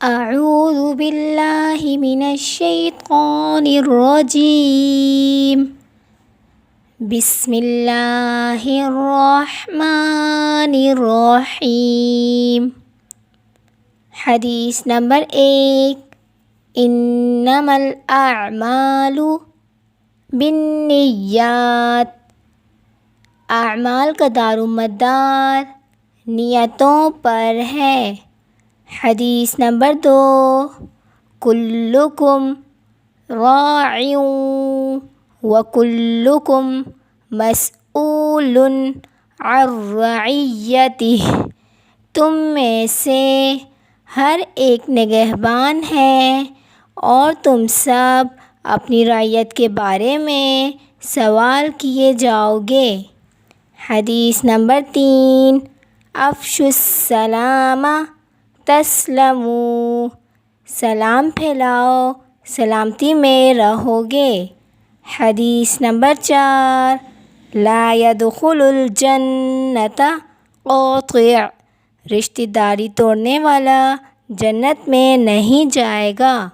اعوذ باللہ من الشیطان الرجیم بسم اللہ الرحمن الرحیم۔ حدیث نمبر 1، انما الاعمال بالنیات۔ اعمال کا دار و مدار نیتوں پر ہے۔ حدیث نمبر 2، کلکم راع وکلکم مسئول عن رعیتہ۔ تم میں سے ہر ایک نگہبان ہے اور تم سب اپنی رعیت کے بارے میں سوال کیے جاؤ گے۔ حدیث نمبر 3، افشوا السلام تسلموا۔ سلام پھیلاؤ، سلامتی میں رہو گے۔ حدیث نمبر 4، لا يدخل الجنۃ قاطع۔ رشتہ داری توڑنے والا جنت میں نہیں جائے گا۔